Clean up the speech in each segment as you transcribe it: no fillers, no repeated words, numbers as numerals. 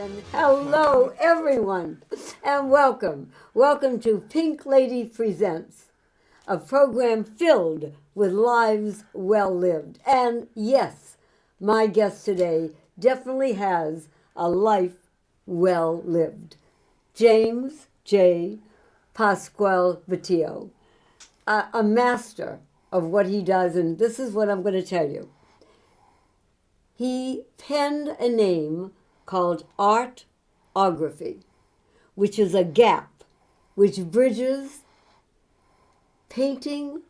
And hello, everyone, and welcome. Welcome to Pink Lady Presents, a program filled with lives well lived. And yes, my guest today definitely has a life well lived. James J. Pasqual Bettio, a master of what he does, and this is what I'm going to tell you. He penned a name called Artography, which is a gap which bridges painting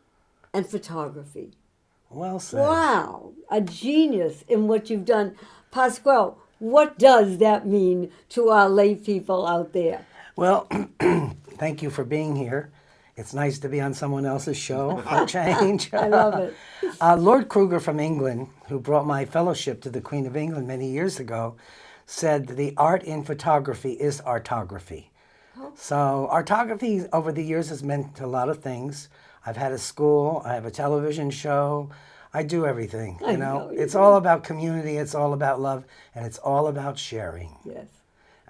and photography. Well said. Wow, a genius in what you've done. Pasquale, what does that mean to our lay people out there? Well, thank you for being here. It's nice to be on someone else's show for a change. I love it. Lord Creggar from England, who brought my fellowship to the Queen of England many years ago, said the art in photography is artography. So artography over the years has meant a lot of things. I've had a school, I have a television show, I do everything. I know you It's do. all about community, it's all about love, and it's all about sharing. Yes.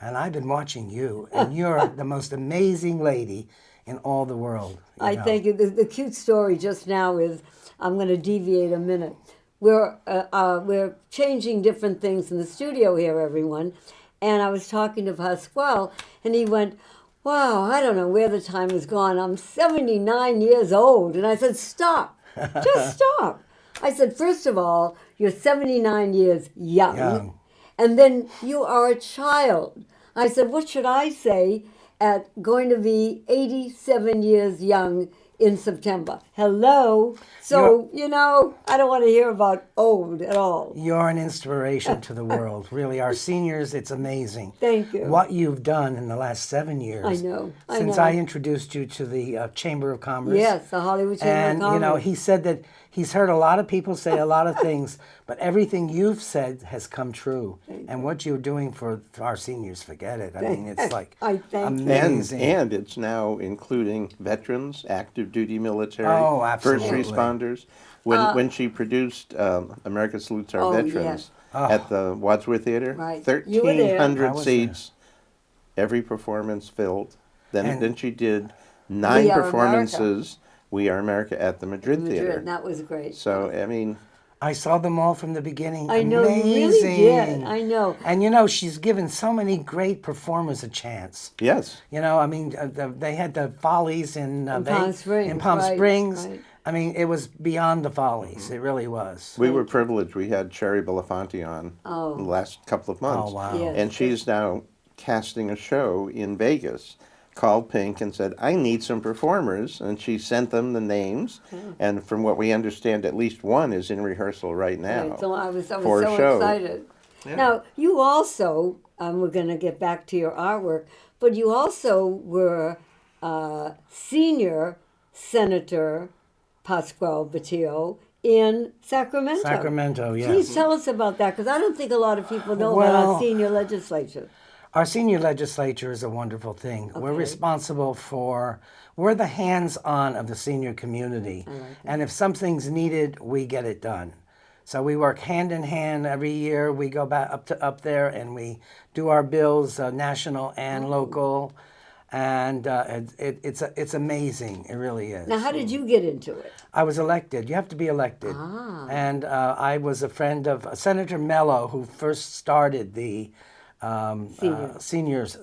And I've been watching you, and you're the most amazing lady in all the world. I thank you. The cute story just now is, I'm going to deviate a minute. We're changing different things in the studio here, everyone. And I was talking to Pasquale, and he went, wow, I don't know where the time has gone. I'm 79 years old. And I said, stop. Just stop. I said, first of all, you're 79 years young. And then you are a child. I said, what should I say at going to be 87 years young in September? Hello. So, I don't want to hear about old at all. You're an inspiration to the world. Really, our seniors, it's amazing. Thank you. What you've done in the last 7 years. I know. Since I introduced you to the Chamber of Commerce. Yes, the Hollywood Chamber of Commerce. And, he said that he's heard a lot of people say a lot of things, but everything you've said has come true. And what you're doing for our seniors, forget it. I mean, it's like I thank you. amazing. And it's now including veterans, active duty military, Oh, first absolutely. responders. When she produced America Salutes Our Veterans yes. at the Wadsworth Theater, Right. You were there. 1,300 I was seats, every performance filled. Then And- she did 9 We Are performances, We Are America at the Madrid Theater. Madrid, that was great. So, I mean, I saw them all from the beginning. I know, you really did. I know. And she's given so many great performers a chance. yes. They had the Follies in Palm Springs, In Palm right, Springs. right. I mean, it was beyond the Follies. It really was. We were privileged. We had Cherry Belafonte on the last couple of months. Oh, wow. Yes. And she's now casting a show in Vegas, called Pink, and said, I need some performers. And she sent them the names. And from what we understand, at least one is in rehearsal right now. Right, so I was so for a show. excited. Now, you also, we're going to get back to your artwork, but you also were senior Senator Pasqual Bettio in Sacramento. Sacramento, yes. Please tell us about that, because I don't think a lot of people know about our Well- senior legislature. Our senior legislature is a wonderful thing. We're responsible we're the hands-on of the senior community. And if something's needed, we get it done. So we work hand in hand every year. We go back up there and we do our bills, national and local. And it's amazing. It really is. Now, how did you get into it? I was elected. You have to be elected. And I was a friend of Senator Mello, who first started the seniors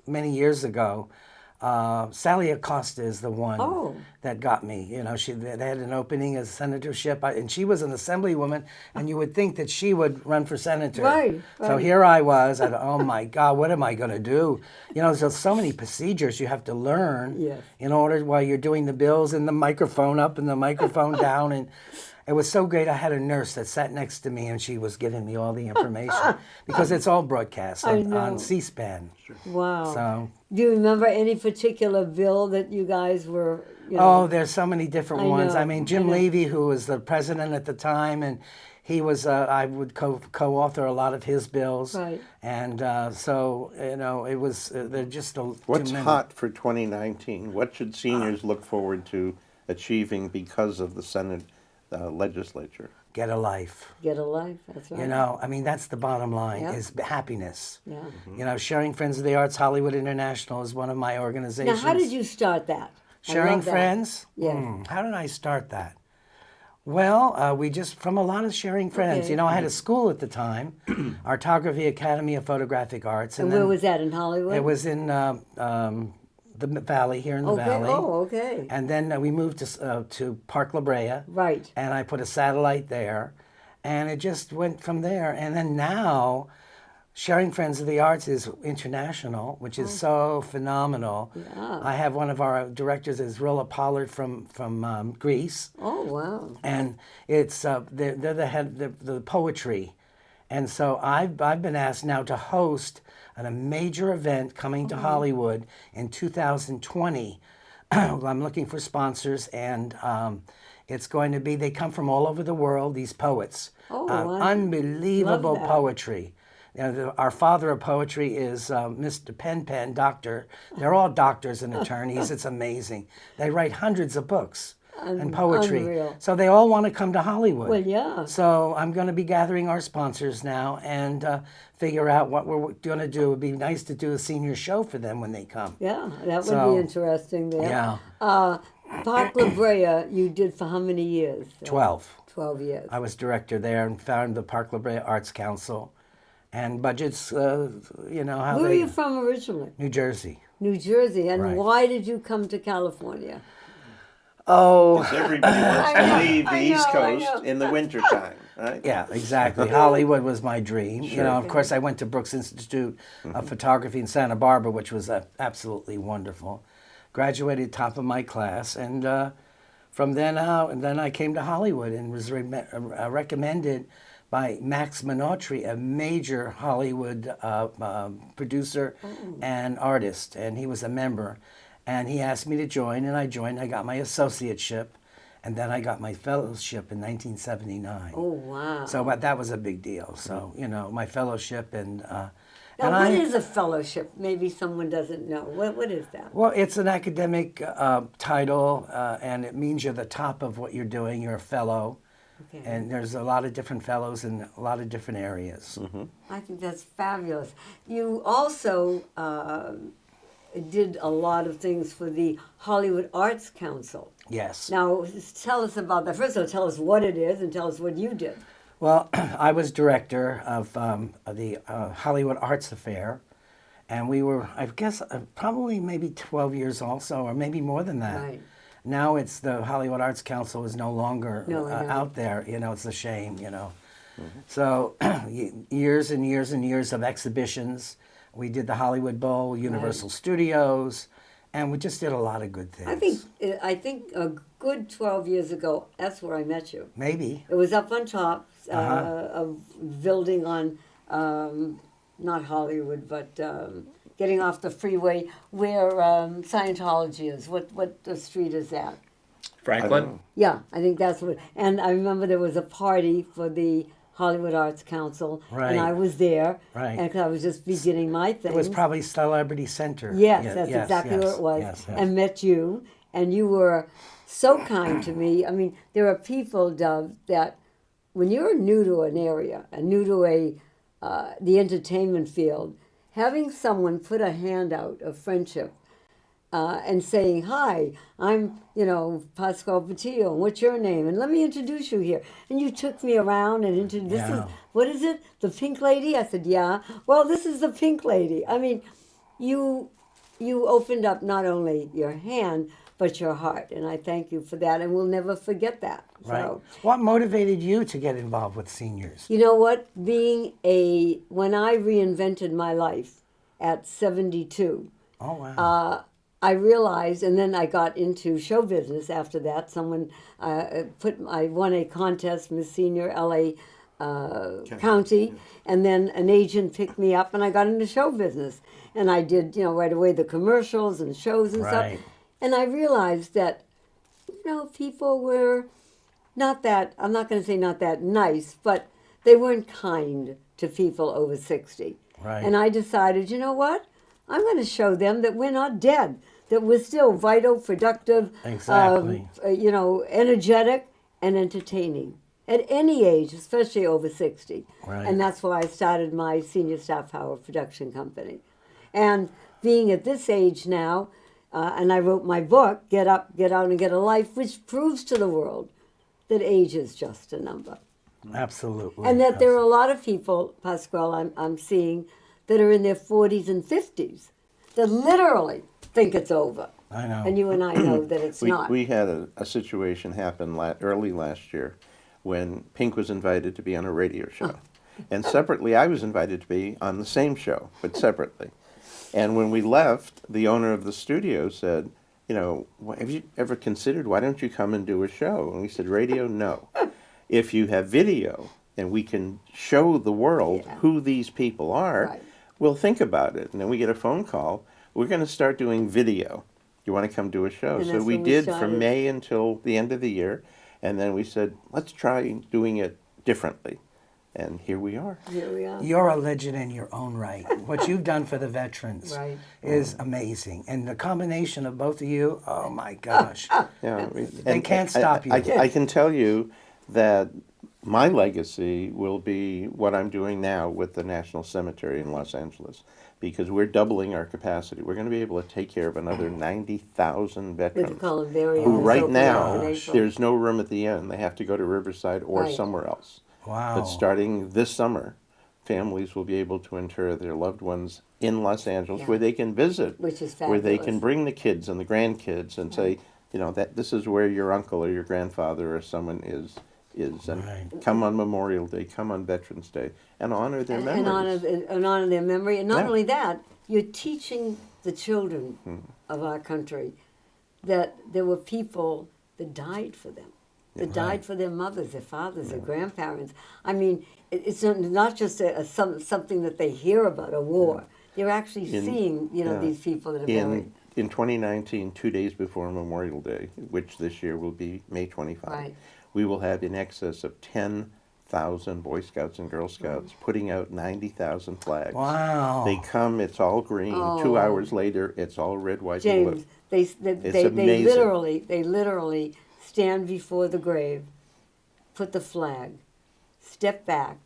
many years ago. Sally Acosta is the one that got me. They had an opening as senatorship, and she was an assemblywoman, and you would think that she would run for senator. Right. So here I was, and oh my God, what am I going to do? There's so many procedures you have to learn in order while you're doing the bills, and the microphone up and the microphone down, and it was so great. I had a nurse that sat next to me, and she was giving me all the information because it's all broadcast on C-SPAN. Wow. So. Do you remember any particular bill that you guys were, Oh, there's so many different ones. know, I mean, Jim I know. Levy, who was the president at the time, and he was, I would co-author a lot of his bills. Right. And it was, they're just What's too many. hot for 2019? What should seniors look forward to achieving because of the Senate legislature. Get a life. Get a life. That's right. You know, I mean, that's the bottom line, Yeah. is happiness. Yeah. You know, Sharing Friends of the Arts Hollywood International is one of my Now, organizations. how did you start that? I Sharing love that. Friends? Yeah. How did I start that? Well, we just, from a lot of sharing friends. Okay. You know, I had a school at the time, Artography Academy of Photographic Arts. And then where was that, in Hollywood? it was in the Valley, here in the Okay. Valley. Oh, okay. And then we moved to Park La Brea. Right. And I put a satellite there. And it just went from there. And then now, Sharing Friends of the Arts is international, which is so phenomenal. Yeah. I have one of our directors is Rolla Pollard from Greece. Oh, wow. And it's they're the head the poetry, and so I've been asked now to host a major event coming to Hollywood in 2020. I'm looking for sponsors, and it's going to be, they come from all over the world, these poets. Oh, wow. Unbelievable Love that. poetry. You know, our father of poetry is Mr. Penn, doctor. They're all doctors and attorneys. It's amazing. They write hundreds of books and poetry. Unreal. So they all want to come to Hollywood. Well, yeah. So I'm going to be gathering our sponsors now and figure out what we're going to do. It would be nice to do a senior show for them when they come. Yeah, that would So, be interesting there. Yeah, Park La Brea, you did for how many years? 12. 12 years. I was director there and founded the Park La Brea Arts Council. And budgets, you know, how Where they... are you from originally? New Jersey. New Jersey. And Right. why did you come to California? Oh, Everybody wants to leave the I East know, I Coast know. in the wintertime, right? yeah, exactly. Hollywood was my dream. You Sure. know, of course, I went to Brooks Institute of Photography in Santa Barbara, which was absolutely wonderful. Graduated top of my class, and from then out, and then I came to Hollywood and was recommended by Max Minotri, a major Hollywood producer and artist, and he was a member. And he asked me to join, and I joined. I got my associateship, and then I got my fellowship in 1979. Oh, wow. So, but that was a big deal. So, you know, my fellowship and now, and what is a fellowship? Maybe someone doesn't know. What is that? well, it's an academic title, and it means you're the top of what you're doing. You're a fellow, Okay. and there's a lot of different fellows in a lot of different areas. I think that's fabulous. You also did a lot of things for the Hollywood Arts Council. Yes. Now, tell us about that. First of all, tell us what it is and tell us what you did. Well, I was director of the Hollywood Arts Affair, and we were, I guess, probably maybe 12 years also, or maybe more than that. Right. Now it's the Hollywood Arts Council is no longer No, I know. out there. You know, it's a shame, you know. So years and years and years of exhibitions. We did the Hollywood Bowl, Universal Studios, and we just did a lot of good things. I think a good 12 years ago, that's where I met you. Maybe. It was up on top Uh-huh. of building on, not Hollywood, but getting off the freeway where Scientology is. What the street is that? Franklin? Yeah, I think that's what. And I remember there was a party for the Hollywood Arts Council, Right. and I was there, Right. and 'cause I was just beginning my thing. It was probably Celebrity Center. Yes, Yeah, that's yes, exactly yes, what it was. yes, yes. And met you, and you were so kind to me. I mean, there are people, Dove, that when you're new to an area and new to the entertainment field, having someone put a hand out of friendship and saying, "Hi, I'm, Pasqual Bettio, and what's your name? And let me introduce you here." And you took me around and introduced, this is, Yeah. what is it? The Pink Lady? I said, "Yeah." "Well, this is the Pink Lady." I mean, you opened up not only your hand, but your heart. And I thank you for that, and we'll never forget that. Right. So, What motivated you to get involved with seniors? you know what? When I reinvented my life at 72, Oh, wow. I realized, and then I got into show business after that. Someone I won a contest, Miss Senior LA County, and then an agent picked me up, and I got into show business. And I did, right away the commercials and shows and Right. stuff. And I realized that, people were not that, I'm not going to say not that nice, but they weren't kind to people over 60. Right. And I decided, you know what? I'm going to show them that we're not dead, that we're still vital, productive, Exactly. energetic, and entertaining at any age, especially over 60. Right. And that's why I started my senior staff power production company. And being at this age now, and I wrote my book, Get Up, Get Out, and Get a Life, which proves to the world that age is just a number. Absolutely. And that there are a lot of people, Pasqual, I'm seeing, that are in their 40s and 50s that literally think it's over. I know. And you and I know that it's not. We had a situation happen early last year when Pink was invited to be on a radio show. And separately, I was invited to be on the same show, but separately. And when we left, the owner of the studio said, you know, have you ever considered, why don't you come and do a show? And we said, radio, no. If you have video and we can show the world who these people are, we'll think about it. And then we get a phone call, we're going to start doing video. You want to come do a show? And So that's we when we did started. from May until the end of the year. And then we said, let's try doing it differently. And here we are. Here we are. You're a legend in your own right. What you've done for the veterans Right. is amazing. And the combination of both of you, oh my gosh. Yeah, They can't stop you. I can tell you that my legacy will be what I'm doing now with the National Cemetery in Los Angeles, because we're doubling our capacity. We're going to be able to take care of another 90,000 veterans call it very who right open now in April. there's no room at the inn. They have to go to Riverside or Right. somewhere else. Wow. But starting this summer, families will be able to inter their loved ones in Los Angeles, where they can visit, Which is where they can fabulous. bring the kids and the grandkids and say, you know, that this is where your uncle or your grandfather or someone is, and Right. come on Memorial Day, come on Veterans Day, and honor their memories. And honor their memory. And not Yeah. only that, you're teaching the children of our country that there were people that died for them, that died for their mothers, their fathers, their grandparents. I mean, it's not just something that they hear about, a war. They're actually seeing, you know, these people that are buried. In 2019, 2 days before Memorial Day, which this year will be May 25, Right. we will have in excess of 10,000 Boy Scouts and Girl Scouts putting out 90,000 flags. Wow. They come, it's all green. 2 hours later, it's all red, white, and James, blue. they amazing. literally stand before the grave, put the flag, step back,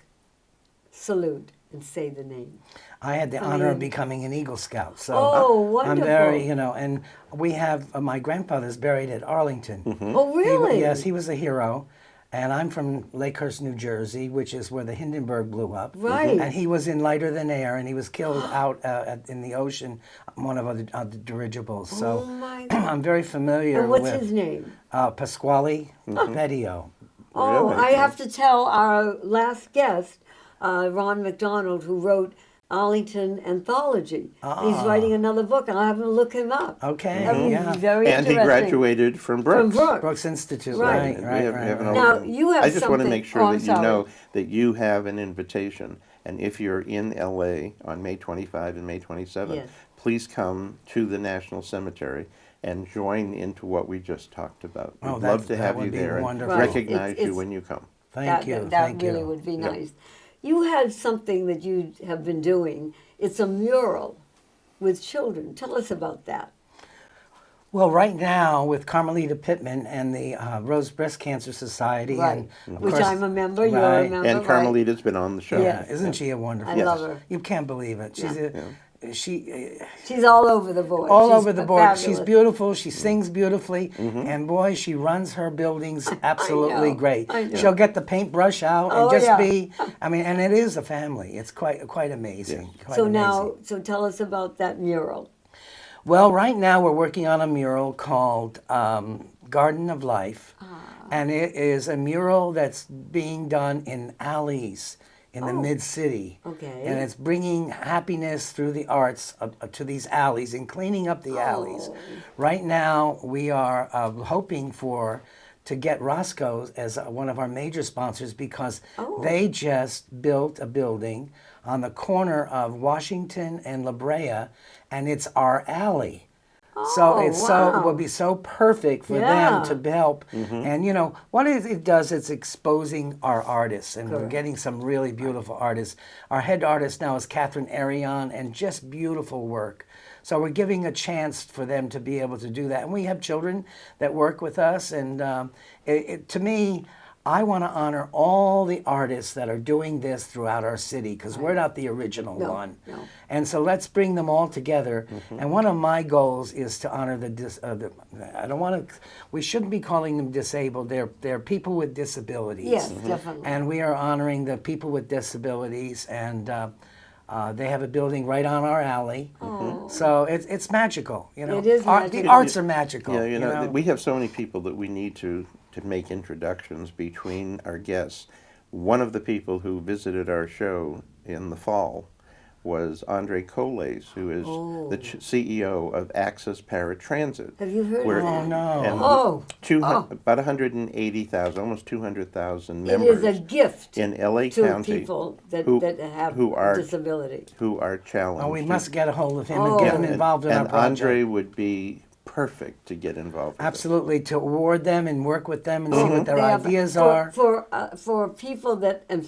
salute, and say the name. I had the honor of becoming an Eagle Scout. So Oh, I'm very, wonderful. you know, and we have my grandfather's buried at Arlington. Oh, really? Yes, he was a hero. And I'm from Lakehurst, New Jersey, which is where the Hindenburg blew up. Right. And he was in Lighter Than Air, and he was killed out in the ocean, one of the dirigibles. So Oh, my I'm very familiar And what's with his name? Pasquale Bettio. Oh, Really? I have to tell our last guest, Ron McDonald, who wrote Arlington Anthology. He's writing another book, and I'll have to look him up. Okay, That would be yeah. very And he interesting. graduated from Brooks. From Brooks. Brooks Institute, Right. right, We have an Now, open- you have I just want to something- make sure oh, I'm that you sorry. know that you have an invitation. And if you're in LA on May 25 and May 27, Yes. please come to the National Cemetery and join into what we just talked about. Oh, We'd that- love to that have would you be there and wonderful. Right. recognize It's- you when you come. Thank you, That thank really you. would be Yep. nice. You had something that you have been doing. It's a mural with children. Tell us about that. Well, right now with Carmelita Pittman and the Rose Breast Cancer Society, Right. and of Which course- I'm a member, you're a right. member. And right? Carmelita's been on the show. Yeah, isn't she a wonderful? I love her. You can't believe it. She's She's all over the board. all She's over the board. fabulous. She's beautiful. She sings beautifully, and boy, she runs her buildings absolutely know, great. I know. She'll get the paintbrush out and Oh, just yeah. be. I mean, and it is a family. It's quite amazing. Quite So amazing. now, so tell us about that mural. Well, right now we're working on a mural called Garden of Life, and it is a mural that's being done in alleys in the mid-city. Okay. And it's bringing happiness through the arts to these alleys and cleaning up the alleys. Right now we are hoping to get Roscoe's as one of our major sponsors because they just built a building on the corner of Washington and La Brea, and it's our alley. So it wow. will be so perfect for Yeah. them to help. And you know what it does, it's exposing our artists, and we're getting some really beautiful artists. Our head artist now is Catherine Arion, and just beautiful work. So we're giving a chance for them to be able to do that. And we have children that work with us. And to me, I want to honor all the artists that are doing this throughout our city, because we're not the original one. No. And so let's bring them all together. And one of my goals is to honor I don't want to, we shouldn't be calling them disabled. They're people with disabilities. Yes, definitely. And we are honoring the people with disabilities, and they have a building right on our alley. So it's magical. You know, It is The magical. arts are magical. Yeah, you know? we have so many people that we need to make introductions between our guests. One of the people who visited our show in the fall was Andre Coles, who is the CEO of Access Paratransit. Have you heard where- of that? Oh, no. And about 180,000, almost 200,000 It members is a gift in LA to County people that, who- that have who are- disability. who are challenged. Oh, we must get a hold of him and get him involved in our and project. Andre would be perfect to get involved with. Absolutely, to award them and work with them and see what their They have- ideas for, are. For people that, and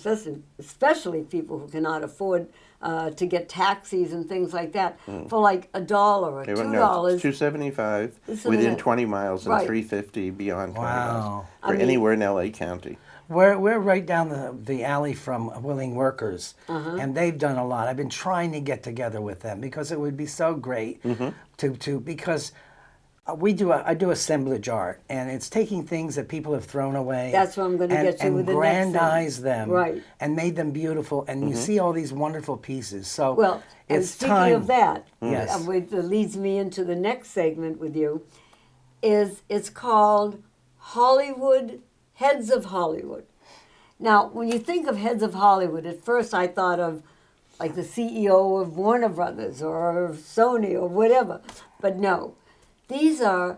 especially people who cannot afford to get taxis and things like that, for like $1 or They were- $2. it's $275 Isn't within it? 20 miles and Right. $350 beyond 20 Wow. miles for I mean- anywhere in LA County. We're right down the alley from Willing Workers, and they've done a lot. I've been trying to get together with them because it would be so great to because I do assemblage art, and it's taking things that people have thrown away. That's what I'm gonna and- get to and with the next thing. grandize them, Right. and made them beautiful. And you see all these wonderful pieces. So Well, and it's speaking time. of that, Yes. which leads me into the next segment with you, it's called Hollywood, Heads of Hollywood. Now, when you think of Heads of Hollywood, at first I thought of like the CEO of Warner Brothers or Sony or whatever. But no, these are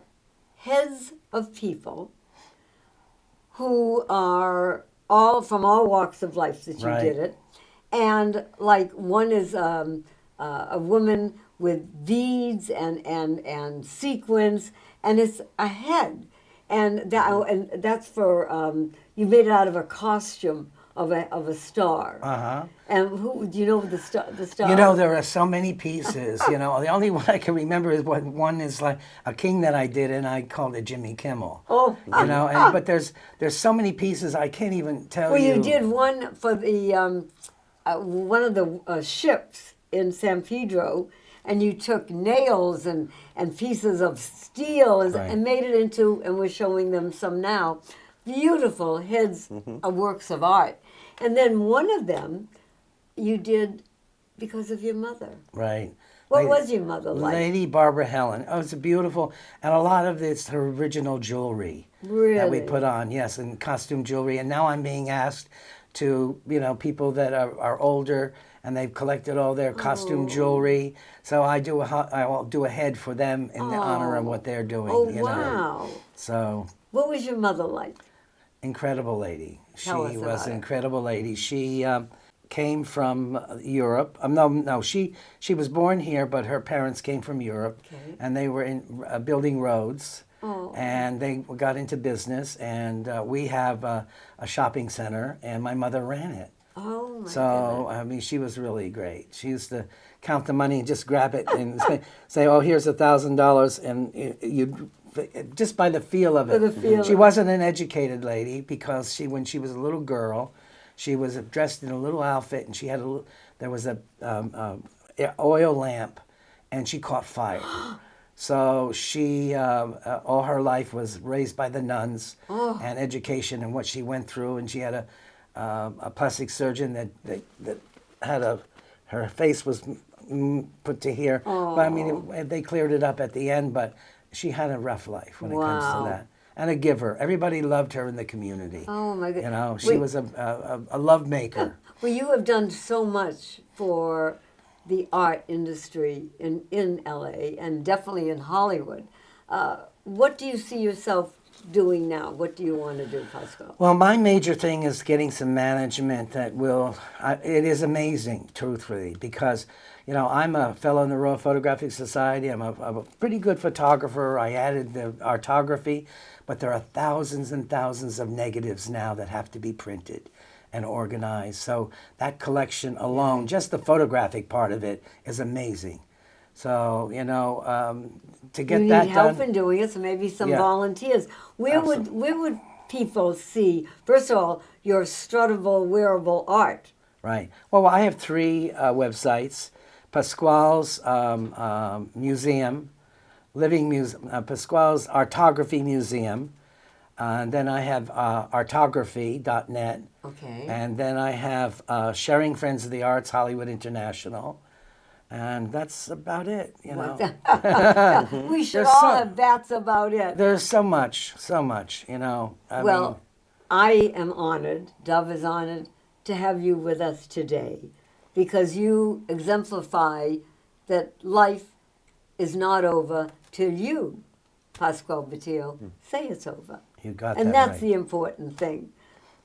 heads of people who are all from all walks of life that you Right. did it. And like one is a woman with beads and sequins, and it's a head. And that's for you made it out of a costume of a star. And who do you know the star? The star. You know, there are so many pieces. You know, the only one I can remember is one is like a king that I did, and I called it Jimmy Kimmel. Oh, You know, but there's so many pieces I can't even tell well, you. you did one for the one of the ships in San Pedro, and you took nails and pieces of steel Right. and made it into, and we're showing them some now, beautiful heads of works of art. And then one of them you did because of your mother. Right. What was your mother like? Lady Barbara Helen. Oh, it's beautiful. And a lot of it's her original jewelry that we Really? put on, yes, and costume jewelry. And now I'm being asked to, people that are older and they've collected all their costume jewelry. So I will do a head for them in the honor of what they're doing. Oh, you know. wow. So What was your mother like? incredible lady. Tell us She was about an her. incredible lady. She came from Europe. No, she was born here, but her parents came from Europe, Okay. and they were in building roads. Oh. And they got into business, and we have a shopping center, and my mother ran it. Oh, my So, I mean, she was really great. She used to count the money and just grab it and say, "Oh, here's $1,000," and you just by the feel of it. the feel She of it. wasn't an educated lady because when she was a little girl, she was dressed in a little outfit, and she had there was a oil lamp, and she caught fire. So she, all her life was raised by the nuns and education and what she went through, and she had a plastic surgeon that had her face was put to here. But I mean, they cleared it up at the end, but she had a rough life when it comes Wow. to that. And a giver. Everybody loved her in the community. Oh, my God. You know, she Wait. was a love maker. Well, you have done so much for the art industry in LA and definitely in Hollywood. What do you see yourself doing now? What do you want to do, Pasqual? Well, my major thing is getting some management that will. It is amazing, truthfully, because I'm a fellow in the Royal Photographic Society. I'm a pretty good photographer. I added the artography, but there are thousands and thousands of negatives now that have to be printed and organized. So that collection alone, just the photographic part of it, is amazing. So, to You get need that help done. in doing it, so maybe some Yeah. volunteers. Where would people see, first of all, your strutable wearable art? Right. Well, I have 3 websites: Pasqual's Museum, Pasqual's Artography Museum, and then I have artography.net, Okay. and then I have Sharing Friends of the Arts Hollywood International, and that's about it. We should There's all so- have that's about it. There's so much. I Well, mean, I am honored, Dove is honored, to have you with us today because you exemplify that life is not over till you, Pasqual Bettio, say it's over. you got And that that's right. the important thing.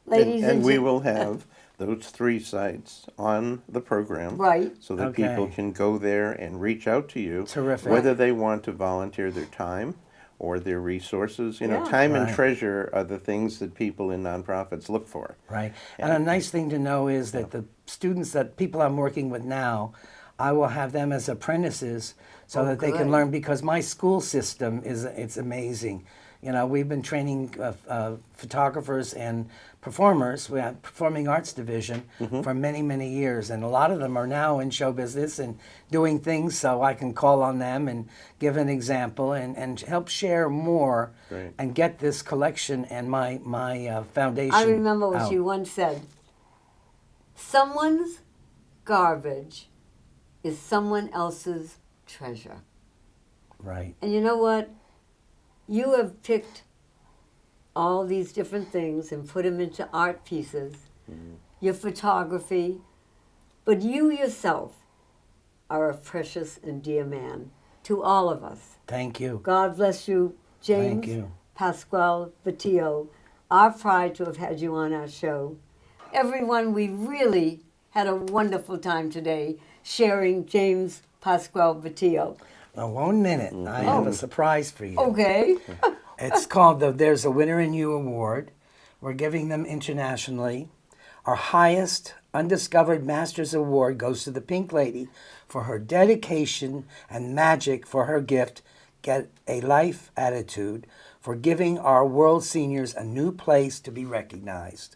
And, Ladies and we gen- will have those 3 sites on the program. Right. So that Okay. people can go there and reach out to you. Terrific. Whether they want to volunteer their time or their resources. Yeah. Time and Right. treasure are the things that people in nonprofits look for. Right. And a nice thing to know is that the students that people I'm working with now, I will have them as apprentices so that they good. can learn, because my school system it's amazing. We've been training photographers and performers. We have performing arts division for many, many years, and a lot of them are now in show business and doing things. So I can call on them and give an example and help share more Great. and get this collection and my foundation. I remember what out. you once said. Someone's garbage is someone else's treasure. Right. And you know what? You have picked all these different things and put them into art pieces, your photography, but you yourself are a precious and dear man to all of us. Thank you. God bless you, James Thank you. Pasqual Bettio. Our pride to have had you on our show. Everyone, we really had a wonderful time today sharing James Pasqual Bettio. Now, 1 minute. I have a surprise for you. Okay. It's called the There's a Winner in You Award. We're giving them internationally. Our highest undiscovered Masters Award goes to the Pink Lady for her dedication and magic for her gift, Get a Life Attitude, for giving our world seniors a new place to be recognized.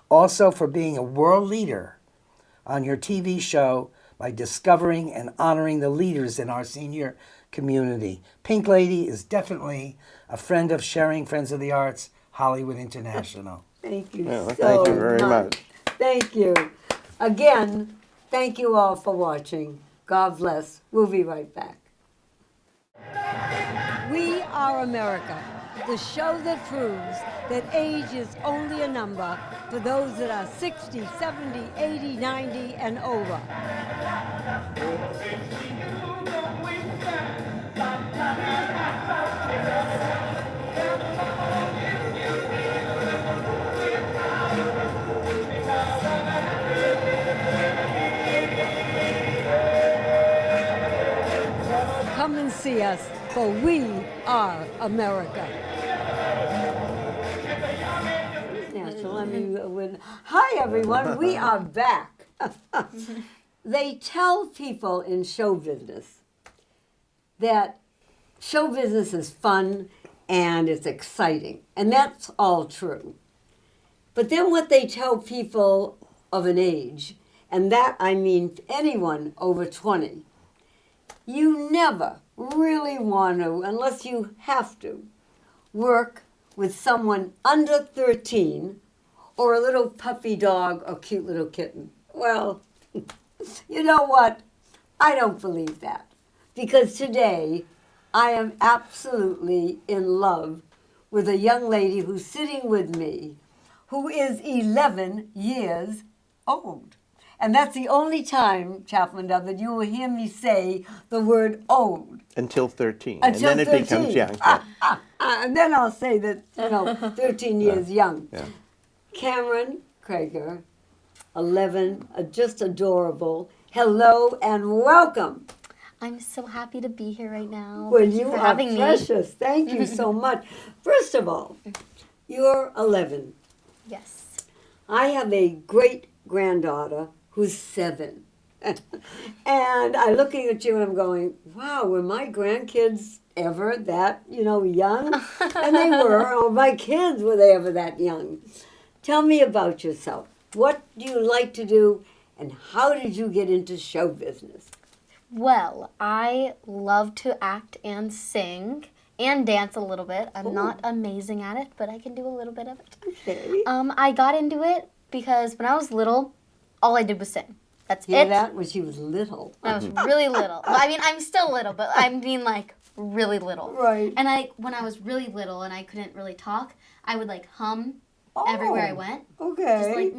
Also for being a world leader on your TV show by discovering and honoring the leaders in our senior community. Pink Lady is definitely a friend of Sharing Friends of the Arts, Hollywood International. Thank you Well, so thank you very much. Thank you. Again, thank you all for watching. God bless. We'll be right back. We Are America, the show that proves that age is only a number for those that are 60, 70, 80, 90, and over. Come and see us, for we are America. Yeah, so let me Hi, everyone. We are back. They tell people in show business that show business is fun and it's exciting, and that's all true. But then what they tell people of an age, and that I mean anyone over 20, you never really want to, unless you have to, work with someone under 13 or a little puppy dog or cute little kitten. Well, you know what? I don't believe that. Because today, I am absolutely in love with a young lady who's sitting with me who is 11 years old. And that's the only time, Chaplain Dove, that you will hear me say the word old. Until 13. Until and then 13. it becomes young. Yeah. And then I'll say that, 13 years young. Yeah. Camryn Cregger, 11, just adorable. Hello and welcome. I'm so happy to be here right now. Well, Thank you for are having precious. Thank you so much. First of all, you're 11. me. Yes. I have a great granddaughter who's 7. And I'm looking at you and I'm going, wow, were my grandkids ever that, young? And they were. Or my kids, were they ever that young? Tell me about yourself. What do you like to do, and how did you get into show business? Well, I love to act and sing and dance a little bit. I'm not amazing at it, but I can do a little bit of it. Okay. I got into it because when I was little, all I did was sing. That's Hear it. that? When she was little. When I was really little. I mean, I'm still little, but I mean like really little. Right. And when I was really little and I couldn't really talk, I would like hum everywhere I went. Okay.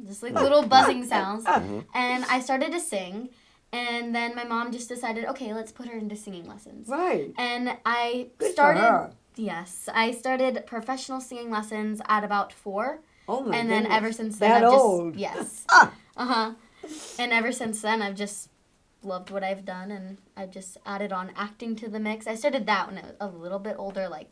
Just like little buzzing sounds. And I started to sing. And then my mom just decided, okay, let's put her into singing lessons. Right. And I Good started. for her. Yes, I started professional singing lessons at about 4. Oh my and goodness. then ever since then, That I've old. Yes. And ever since then, I've just loved what I've done, and I've just added on acting to the mix. I started that when I was a little bit older, like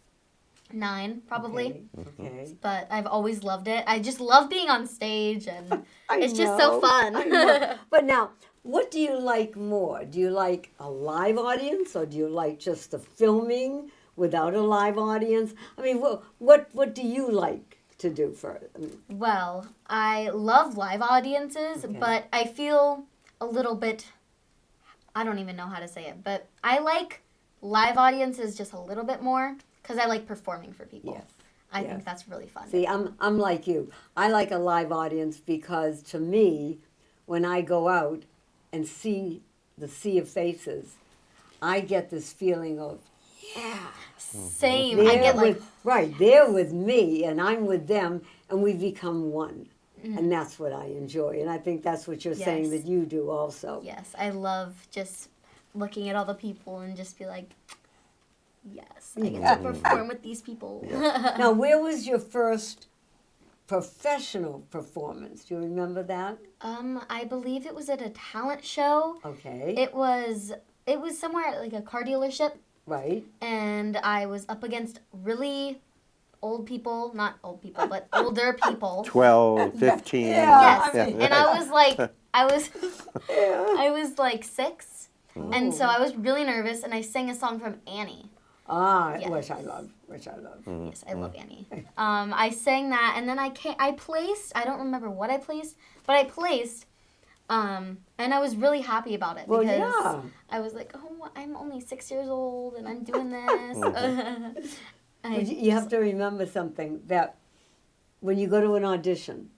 9 probably. Okay. But I've always loved it. I just love being on stage, and I it's just so know. I fun. know. But now, what do you like more? Do you like a live audience, or do you like just the filming without a live audience? I mean, what do you like to do for it? I mean, Well, I love live audiences, but I feel a little bit, I don't even know how to say it, but I like live audiences just a little bit more because I like performing for people. Yes. I think that's really fun. see, I'm like you. I like a live audience because to me, when I go out and see the sea of faces, I get this feeling of, yeah. Same. I get like, They're with me and I'm with them and we become one. And that's what I enjoy. And I think that's what you're saying Yes. that you do also. yes, I love just looking at all the people and just be like, yes, I get to perform with these people. Now, where was your first professional performance? Do you remember that? I believe it was at a talent show. Okay. It was somewhere at like a car dealership. Right. And I was up against really old people, not old people, but older people. 12, 15. Yeah. Yes, and I was like, I was like 6, and so I was really nervous, and I sang a song from Annie. Yes. Which I love. Yes, I love Annie. I sang that, and then I placed. I don't remember what I placed, but I placed. And I was really happy about it Well, because yeah. I was like, oh, I'm only 6 years old, and I'm doing this. But you have to remember something, that when you go to an audition,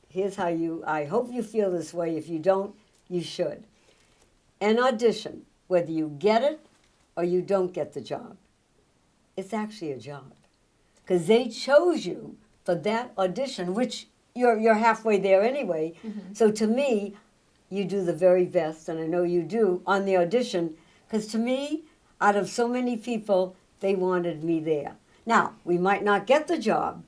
here's how I hope you feel this way. If you don't, you should. An audition, whether you get it or you don't get the job, it's actually a job. Because they chose you for that audition, which you're halfway there anyway. So to me, you do the very best, and I know you do, on the audition, because to me, out of so many people, they wanted me there. Now, we might not get the job,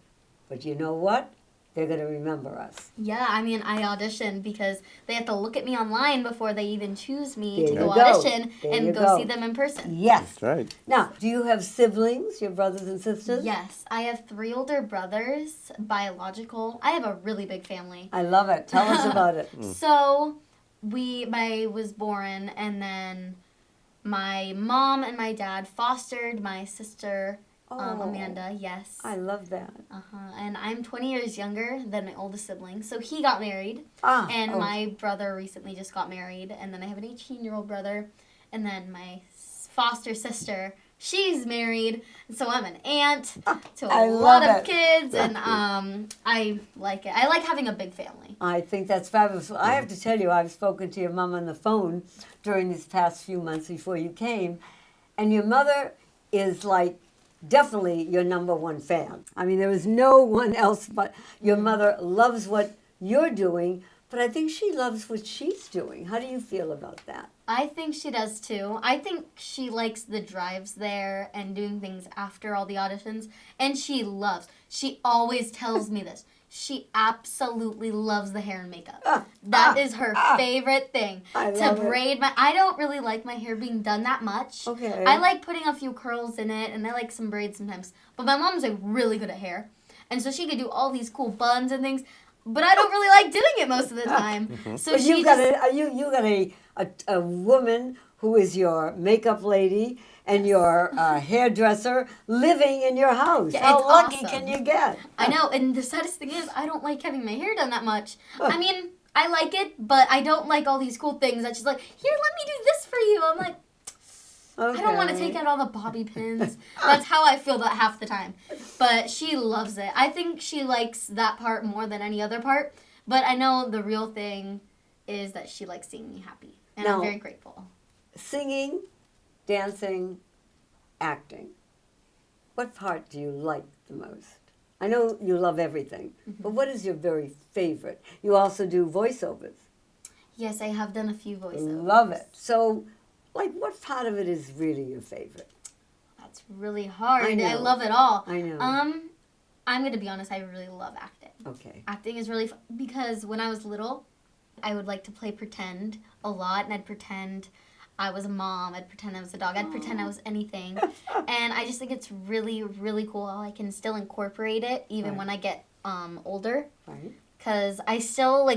but you know what? They're going to remember us. Yeah, I mean, I auditioned because they have to look at me online before they even choose me There to you go go. audition There you and go. go see them in person. Yes. That's right. Now, do you have siblings, your brothers and sisters? Yes, I have 3 older brothers, biological. I have a really big family. I love it. Tell us about it. So, I was born, and then my mom and my dad fostered my sister, Amanda, yes. I love that. And I'm 20 years younger than my oldest sibling, so he got married. And my brother recently just got married, and then I have an 18-year-old brother, and then my foster sister, she's married, so I'm an aunt to a lot of kids, and I like it. I like having a big family. I think that's fabulous. I have to tell you, I've spoken to your mom on the phone during these past few months before you came, and your mother is like definitely your number one fan. I mean, there is no one else but your mother loves what you're doing, but I think she loves what she's doing. How do you feel about that? I think she does too. I think she likes the drives there and doing things after all the auditions, and she always tells me this. She absolutely loves the hair and makeup. That is her favorite thing. To braid my... I don't really like my hair being done that much. Okay. I like putting a few curls in it, and I like some braids sometimes. But my mom's like really good at hair. And so she could do all these cool buns and things. but I don't really like doing it most of the time. So But she you got just, you got a woman who is your makeup lady and your hairdresser living in your house. Yeah, How it's lucky awesome. can you get? I know, and the saddest thing is I don't like having my hair done that much. I mean, I like it, but I don't like all these cool things that she's like, here, let me do this for you. I'm like, I don't want to take out all the bobby pins. That's how I feel that half the time. But she loves it. I think she likes that part more than any other part. But I know the real thing is that she likes seeing me happy. And I'm No. very grateful. Singing, dancing, acting. What part do you like the most? I know you love everything, but what is your very favorite? You also do voiceovers. Yes, I have done a few voiceovers. Love it. So, like, what part of it is really your favorite? That's really hard. I know. I love it all. I know. I'm going to be honest, I really love acting. Okay. Acting is really fun because when I was little, I would like to play pretend a lot, and I'd pretend I was a mom, I'd pretend I was a dog, I'd pretend I was anything. And I just think it's really, really cool how I can still incorporate it even Right. when I get older. Right. Because I still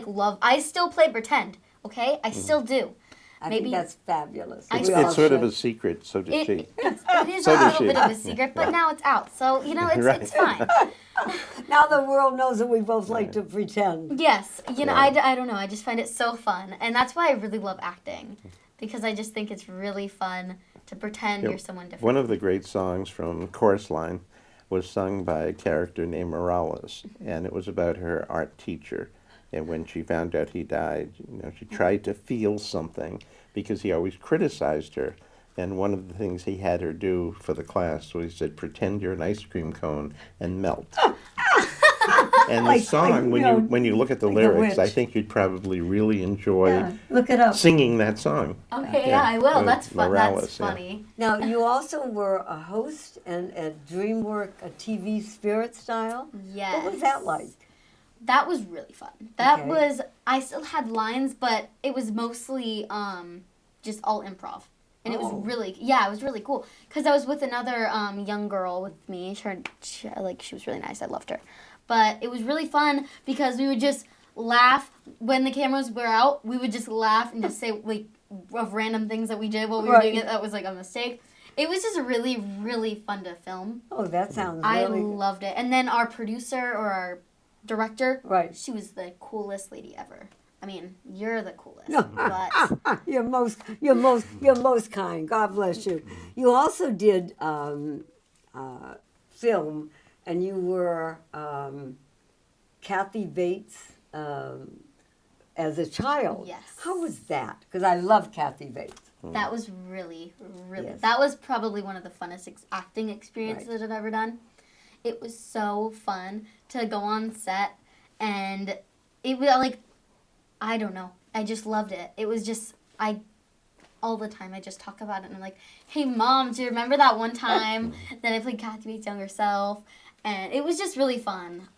I still play pretend, okay? I still do. I Maybe- think that's fabulous. It's, We all it's sort of should. a secret, so does It she. is So a does little she. bit of a secret, but now it's out. So, Right. it's fine. Now the world knows that we both like to pretend. Yes, Right. I don't know. I just find it so fun, and that's why I really love acting, because I just think it's really fun to pretend Yeah, you're someone different. One of the great songs from Chorus Line was sung by a character named Morales, and it was about her art teacher. And when she found out he died, she tried to feel something because he always criticized her. And one of the things he had her do for the class was he said, pretend you're an ice cream cone and melt. And the Like, song, when you look at the like The lyrics, I Witch. think you'd probably really enjoy Yeah, look it up. singing that song. Okay, Yeah, yeah, I will. with That's fun. Morales, That's yeah. funny. Now, you also were a host and at DreamWork, a TV spirit style. Yes. What was that like? That was really fun. That Okay. was. I still had lines, but it was mostly just all improv. And it was Oh. really, it was really cool. Because I was with another young girl with me. She was really nice. I loved her. But it was really fun because we would just laugh when the cameras were out. We would just laugh and just say of random things that we did while we were doing it. That was like a mistake. It was just really, really fun to film. Oh, that sounds I really good. loved it. And then our producer or our director, Right. she was the coolest lady ever. I mean, you're the coolest. No. But You're most kind. God bless you. You also did film, and you were Kathy Bates as a child. Yes. How was that? Because I love Kathy Bates. that was really, really, Yes. that was probably one of the funnest acting experiences that I've ever done. It was so fun to go on set, and it was like, I don't know, I just loved it. It was just, all the time I just talk about it, and I'm like, hey Mom, do you remember that one time that I played Kathy Bates' younger self? And it was just really fun.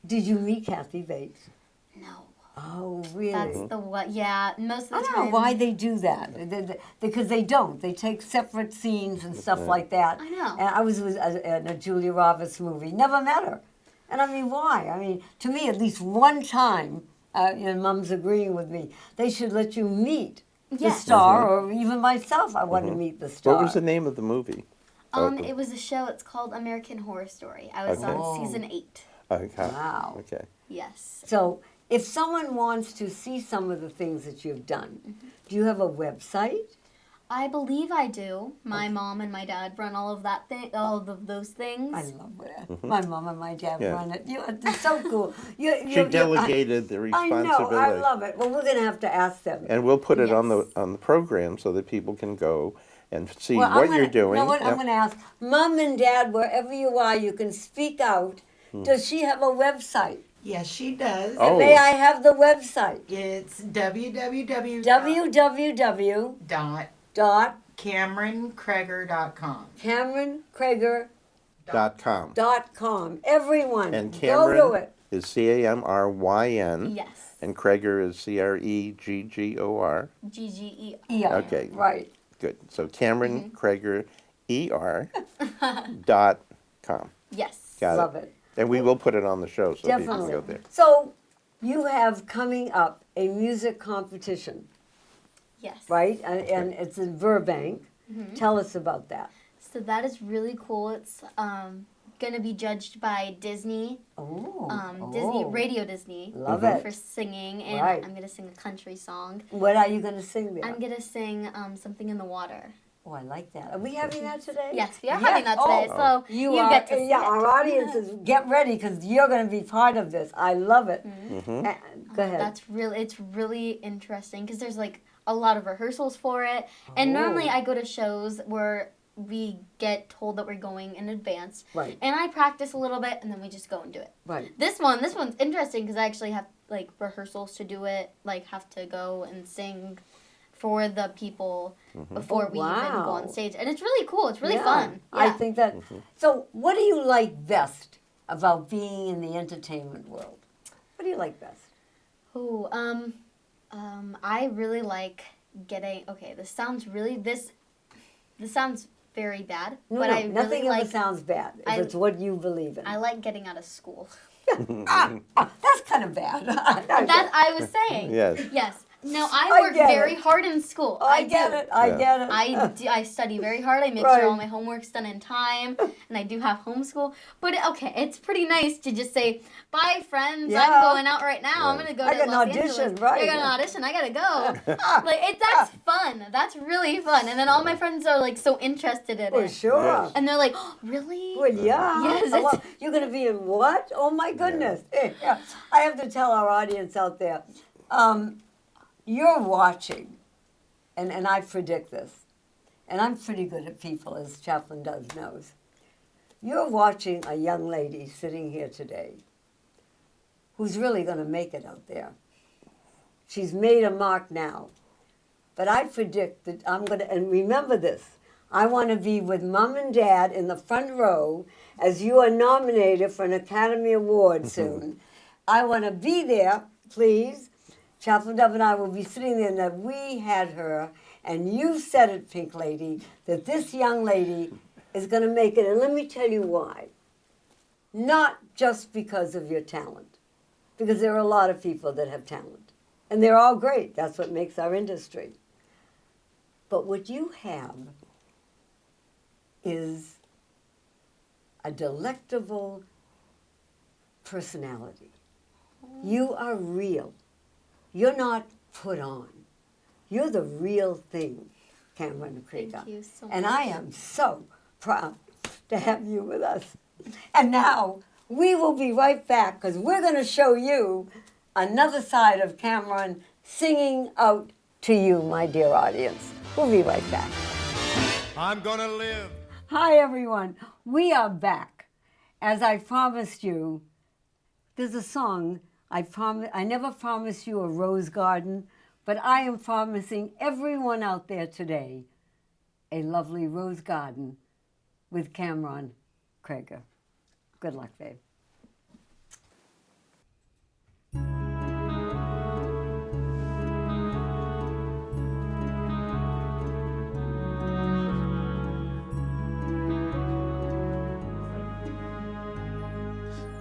Did you meet Kathy Bates? No. Oh, really? That's the what? Yeah, most of the I time. don't know why they do that. Because they don't. They take separate scenes and stuff like that. I know. And I was in a Julia Roberts movie. Never met her. And I mean, why? I mean, to me, at least one time, and Mom's agreeing with me, they should let you meet the Yes. star, or even myself, I want to meet the star. What was the name of the movie? It was a show. It's called American Horror Story. I was Okay. on season 8. Okay. Wow. Okay. Yes. So, if someone wants to see some of the things that you've done, do you have a website? I believe I do. My mom and my dad run all of those things. I love it. My mom and my dad Yeah. run it. It's so cool. She delegated the I responsibility. know. I love it. Well, we're going to have to ask them. And we'll put it on Yes. the program so that people can go and see Well, what you're doing. You know what? I'm Yep. going to ask Mom and Dad, wherever you are, you can speak out. Does she have a website? Yes, she does. Oh. May I have the website? It's www. www. dot CamrynCregger.com. CamrynCregger.com. .com. Everyone, And go to Camryn it. is Camryn. Yes. And Cregger is Creggor. GGE. Yeah. Okay. Right. Good. So Camryn Cregger .com. Yes. Got Love it. it. And we will put it on the show so people can go Definitely. there. So, you have coming up a music competition, Yes. right? And it's in Burbank. Tell us about that. So that is really cool. It's going to be judged by Disney. Disney, Radio Disney. Love it. For singing. And Right. I'm going to sing a country song. What are you going to sing there? I'm going to sing Something in the Water. Oh, I like that. Are we having that today? Yes, we are having that today. So you get to sing it. Our audiences, get ready because you're going to be part of this. I love it. Go ahead. It's really interesting because there's like a lot of rehearsals for it. And normally I go to shows where we get told that we're going in advance. Right. And I practice a little bit and then we just go and do it. Right. This one's interesting because I actually have like rehearsals to do it, like have to go and sing for the people before we even go on stage. And it's really cool. It's really fun. Yeah. I think that. So what do you like best about being in the entertainment world? What do you like best? Oh, I really like getting, this sounds very bad, but I nothing really ever like, sounds bad if it's what you believe in. I like getting out of school. That's kind of bad. That I was saying. Yes. Yes. No, I work get very it. hard in school. I get it. I get it. I study very hard. I make Right. sure all my homework's done in time, and I do have homeschool. But it's pretty nice to just say, "Bye, friends. Yeah. I'm going out right now. I'm gonna go I to got an Los audition, Angeles. right. I got an audition. I gotta go." That's fun. That's really fun. And then all my friends are like so interested in For it, sure. Yes. and they're like, "Oh, really?" Well, yeah. Yes, Hello. it's- You're going to be in what? Oh, my goodness. Yeah. I have to tell our audience out there, you're watching, and I predict this, and I'm pretty good at people, as Chaplain does knows. You're watching a young lady sitting here today who's really going to make it out there. She's made a mark now. But I predict that I'm going to, and remember this, I want to be with Mom and Dad in the front row as you are nominated for an Academy Award soon. I want to be there, please. Chaplain Dove and I will be sitting there, and that we had her, and you said it, Pink Lady, that this young lady is going to make it. And let me tell you why. Not just because of your talent, because there are a lot of people that have talent, and they're all great. That's what makes our industry. But what you have is a delectable personality. You are real. You're not put on. You're the real thing, Camryn Cregger. Thank you so much. And I am so proud to have you with us. And now we will be right back because we're going to show you another side of Camryn singing out to you, my dear audience. We'll be right back. I'm gonna live. Hi, everyone. We are back. As I promised you, there's a song. I never promised you a rose garden, but I am promising everyone out there today a lovely rose garden with Camryn Cregger. Good luck, babe.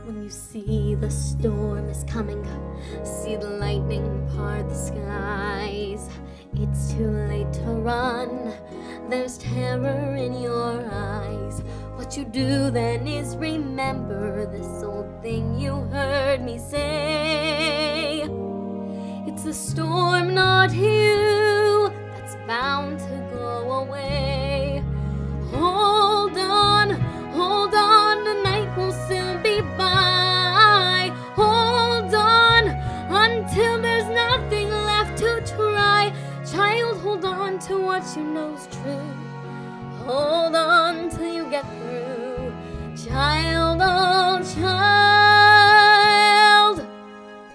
When you see the storm is coming, see the lightning part the skies, it's too late to run, there's terror in your eyes. What you do then is remember this old thing you heard me say. It's the storm, not you, that's bound to go away. Hold on, the night will soon be by. Hold on, until there's nothing left to try. Child, hold on to what you know's true. Hold on till you get through. Child, oh child,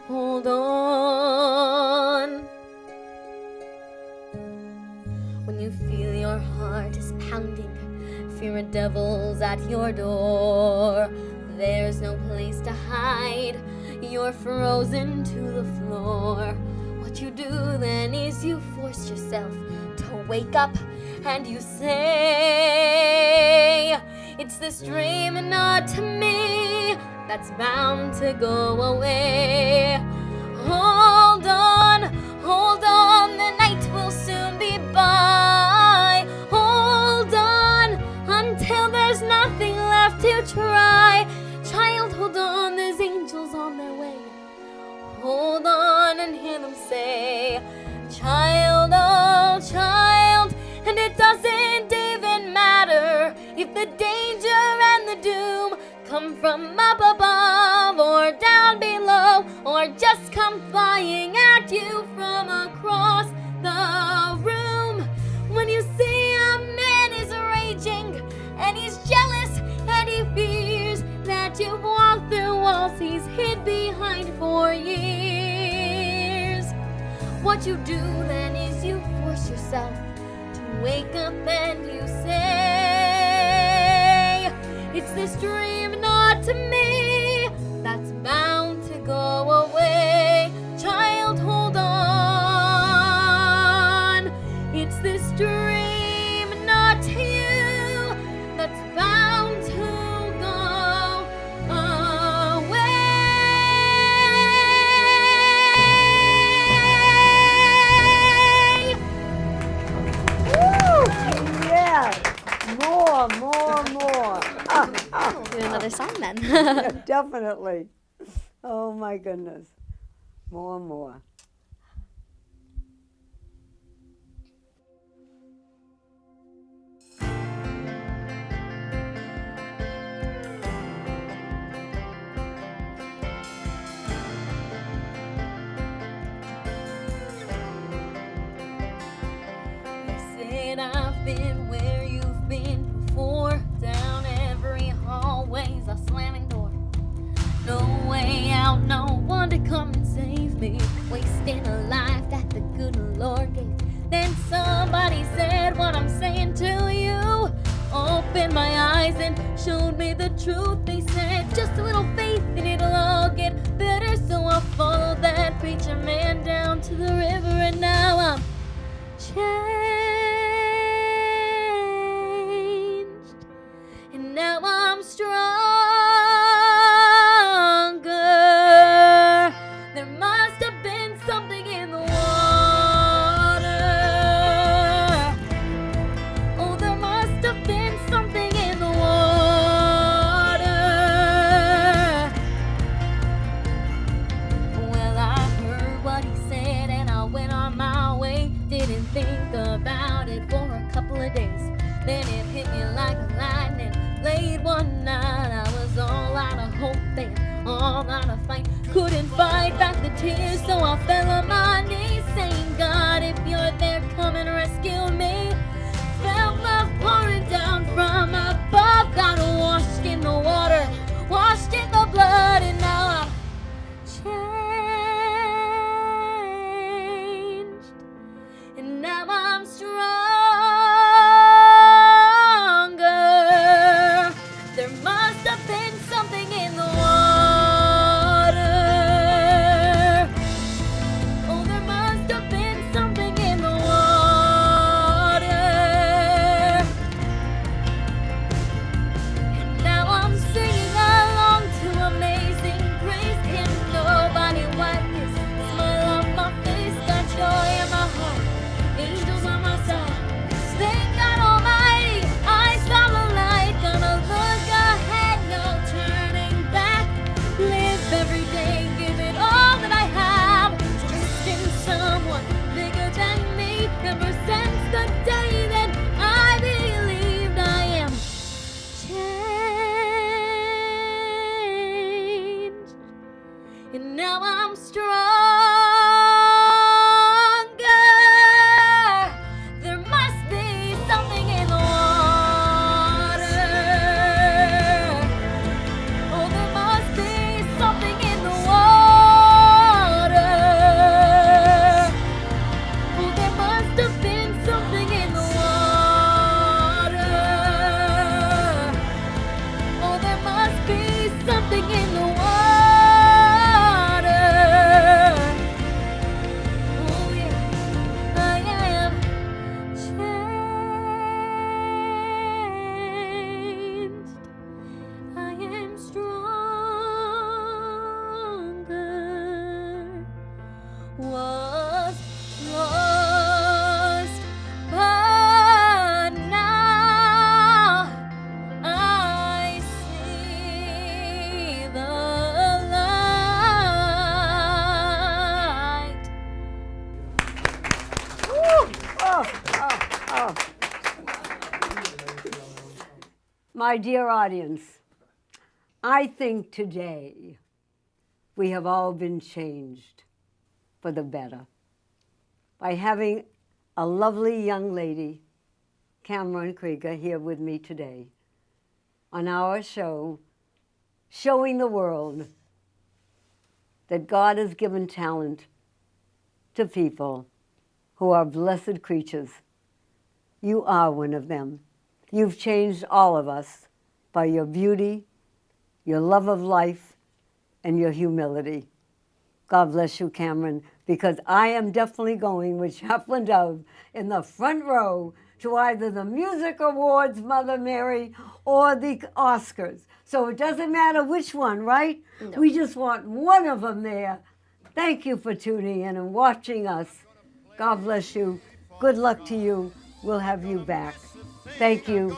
hold on. When you feel your heart is pounding, fear of devils at your door, there's no place to hide, you're frozen to the floor. What you do then is you force yourself to wake up and you say, it's this dream and not to me that's bound to go away. from up above or down below, or just come flying at you from across the room. When you see a man is raging and he's jealous and he fears that you've walked through walls he's hid behind for years, what you do then is you force yourself to wake up and you say, it's this dream not to me that's bound to go away. Child, hold on. It's this dream not to you that's bound to go away. Yeah. More. We'll do another song then. Yeah, definitely. Oh my goodness. More. You said I've been where you've been before, down every hallway's a slamming door. No way out, no one to come and save me, wasting a life that the good Lord gave. Then somebody said what I'm saying to you, opened my eyes and showed me the truth. They said just a little faith and it'll all get better, so I followed that preacher man down to the river, and now I'm changed, and now I'm stronger. There must have been something in the water. Oh, there must have been something in the water. Well, I heard what he said and I went on my way. Didn't think about it for a couple of days. Then it hit me like lightning. Late one night, I was all out of hope and all out of fight. Couldn't fight back the tears, so I fell on my knees, saying, God, if you're there, come and rescue me. Felt love pouring down from above, got washed in the water, washed in the blood, and now I'm changed, and now I'm stronger. There must have been something in the water. Oh, there must have been something in the water. And now I'm singing along to Amazing Grace. Can nobody wipe this smile off my face? Got joy in my heart, angels on my side. Thank God Almighty, I saw the light. Gonna look ahead, no turning back. Live every day, give it all that I have. Trust in someone bigger than me. Ever since the day that I believed I am changed, and now I'm stronger. There must be something in the water. Oh, there must be something in the water. Oh, there must have been something in the water. Oh, there must be something in the water. Oh, yeah, I am changed. I am stronger. Was lost, but now I see the light. My dear audience, I think today we have all been changed for the better by having a lovely young lady, Camryn Cregger, here with me today on our show, showing the world that God has given talent to people who are blessed creatures. You are one of them. You've changed all of us by your beauty, your love of life, and your humility. God bless you, Camryn, because I am definitely going with Chaplain Dove in the front row to either the Music Awards, Mother Mary, or the Oscars. So it doesn't matter which one, right? No. We just want one of them there. Thank you for tuning in and watching us. God bless you. Good luck to you. We'll have you back. Thank you.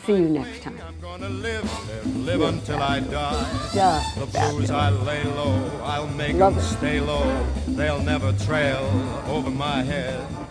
See you next time. I'm gonna live until I die. Yeah, The blues I lay low, I'll make Love them it. stay low. They'll never trail over my head.